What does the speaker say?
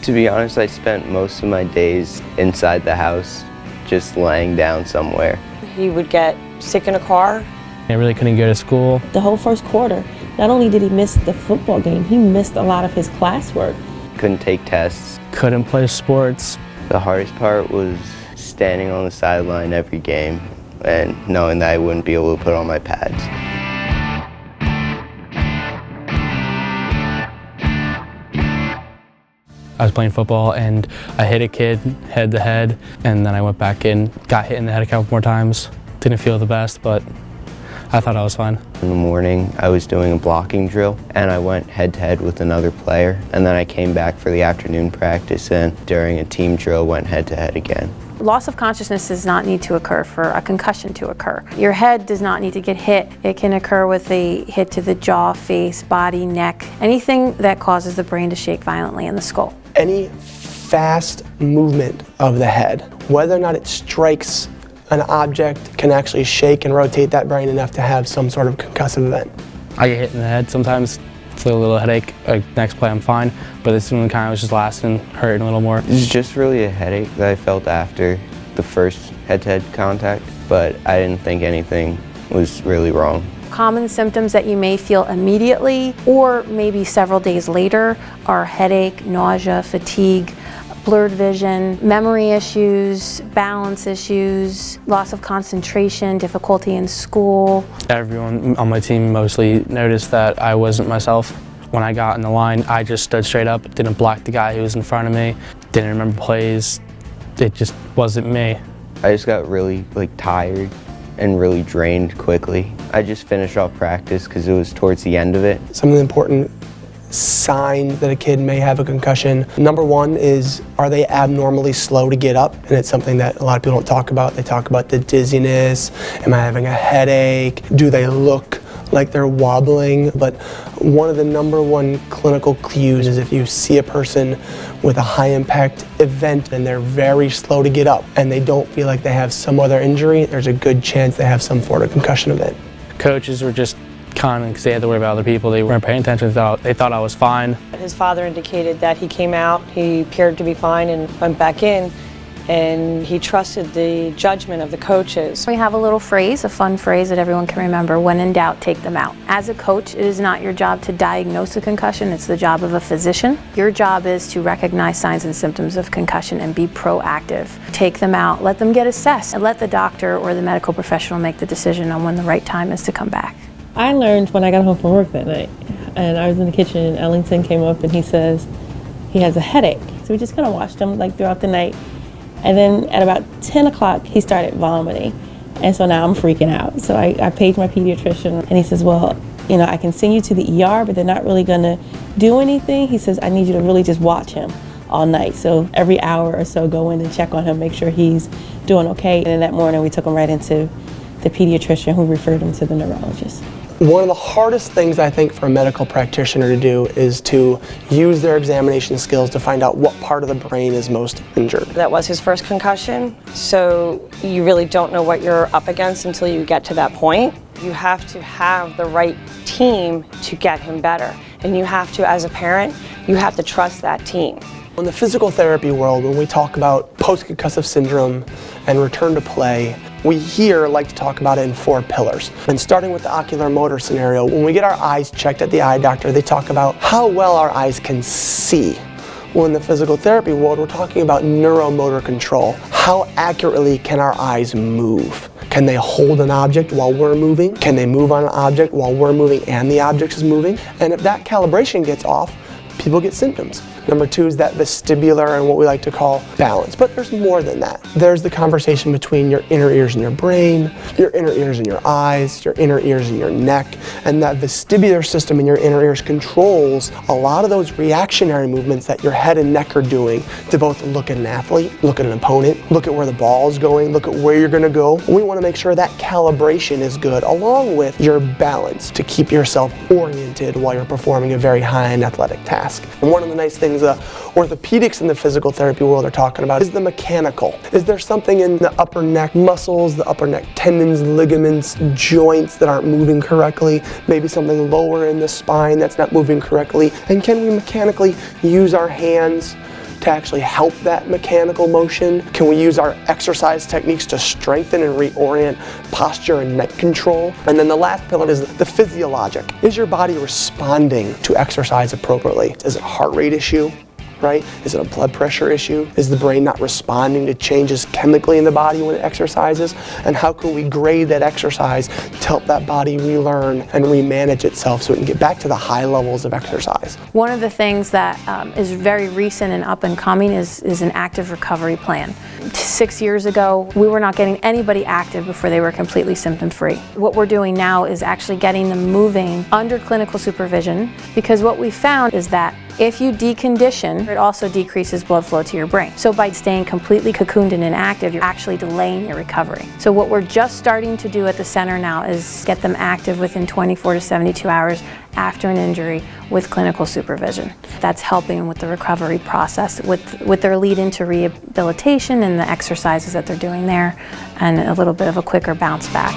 To be honest, I spent most of my days inside the house, just laying down somewhere. He would get sick in a car. I really couldn't go to school. The whole first quarter, not only did he miss the football game, he missed a lot of his classwork. Couldn't take tests. Couldn't play sports. The hardest part was standing on the sideline every game and knowing that I wouldn't be able to put on my pads. I was playing football and I hit a kid head to head, and then I went back in, got hit in the head a couple more times. Didn't feel the best, but I thought I was fine. In the morning, I was doing a blocking drill, and I went head to head with another player, and then I came back for the afternoon practice, and during a team drill, went head to head again. Loss of consciousness does not need to occur for a concussion to occur. Your head does not need to get hit. It can occur with a hit to the jaw, face, body, neck, anything that causes the brain to shake violently in the skull. Any fast movement of the head, whether or not it strikes an object, can actually shake and rotate that brain enough to have some sort of concussive event. I get hit in the head sometimes. It's a little headache. Next play I'm fine, but this one kind of was just lasting, hurting a little more. It was just really a headache that I felt after the first head-to-head contact, but I didn't think anything was really wrong. Common symptoms that you may feel immediately or maybe several days later are headache, nausea, fatigue, blurred vision, memory issues, balance issues, loss of concentration, difficulty in school. Everyone on my team mostly noticed that I wasn't myself. When I got in the line, I just stood straight up, didn't block the guy who was in front of me, didn't remember plays. It just wasn't me. I just got really tired and really drained quickly. I just finished off practice because it was towards the end of it. Some of the important signs that a kid may have a concussion. Number one is, are they abnormally slow to get up? And it's something that a lot of people don't talk about. They talk about the dizziness. Am I having a headache? Do they look like they're wobbling? But one of the number one clinical clues is if you see a person with a high impact event and they're very slow to get up and they don't feel like they have some other injury, there's a good chance they have some sort of concussion event. Coaches were just kind of, because they had to worry about other people. They weren't paying attention. They thought I was fine. His father indicated that he came out, he appeared to be fine and went back in, and he trusted the judgment of the coaches. We have a little phrase, a fun phrase that everyone can remember: when in doubt, take them out. As a coach, it is not your job to diagnose a concussion, it's the job of a physician. Your job is to recognize signs and symptoms of concussion and be proactive. Take them out, let them get assessed, and let the doctor or the medical professional make the decision on when the right time is to come back. I learned when I got home from work that night, and I was in the kitchen, and Ellington came up and he says he has a headache. So we just kind of watched him throughout the night. And then at about 10 o'clock, he started vomiting. And so now I'm freaking out. So I paged my pediatrician, and he says, well, I can send you to the ER, but they're not really gonna do anything. He says, I need you to really just watch him all night. So every hour or so, go in and check on him, make sure he's doing okay. And then that morning, we took him right into the pediatrician, who referred him to the neurologist. One of the hardest things I think for a medical practitioner to do is to use their examination skills to find out what part of the brain is most injured. That was his first concussion, so you really don't know what you're up against until you get to that point. You have to have the right team to get him better, and you have to, as a parent, you have to trust that team. In the physical therapy world, when we talk about post-concussive syndrome and return to play, we here like to talk about it in 4 pillars. And starting with the ocular motor scenario, when we get our eyes checked at the eye doctor, they talk about how well our eyes can see. Well, in the physical therapy world, we're talking about neuromotor control. How accurately can our eyes move? Can they hold an object while we're moving? Can they move on an object while we're moving and the object is moving? And if that calibration gets off, people get symptoms. Number 2 is that vestibular and what we like to call balance. But there's more than that. There's the conversation between your inner ears and your brain, your inner ears and your eyes, your inner ears and your neck. And that vestibular system in your inner ears controls a lot of those reactionary movements that your head and neck are doing to both look at an athlete, look at an opponent, look at where the ball is going, look at where you're going to go. We want to make sure that calibration is good, along with your balance to keep yourself oriented while you're performing a very high-end athletic task. task. And one of the nice things orthopedics in the physical therapy world are talking about is the mechanical. Is there something in the upper neck muscles, the upper neck tendons, ligaments, joints that aren't moving correctly? Maybe something lower in the spine that's not moving correctly? And can we mechanically use our hands to actually help that mechanical motion? Can we use our exercise techniques to strengthen and reorient posture and neck control? And then the last pillar is the physiologic. Is your body responding to exercise appropriately? Is it a heart rate issue? Right? Is it a blood pressure issue? Is the brain not responding to changes chemically in the body when it exercises? And how can we grade that exercise to help that body relearn and remanage itself so it can get back to the high levels of exercise? One of the things that is very recent and up and coming is an active recovery plan. 6 years ago, we were not getting anybody active before they were completely symptom-free. What we're doing now is actually getting them moving under clinical supervision, because what we found is that if you decondition, it also decreases blood flow to your brain. So by staying completely cocooned and inactive, you're actually delaying your recovery. So what we're just starting to do at the center now is get them active within 24 to 72 hours after an injury with clinical supervision. That's helping with the recovery process with their lead into rehabilitation and the exercises that they're doing there, and a little bit of a quicker bounce back.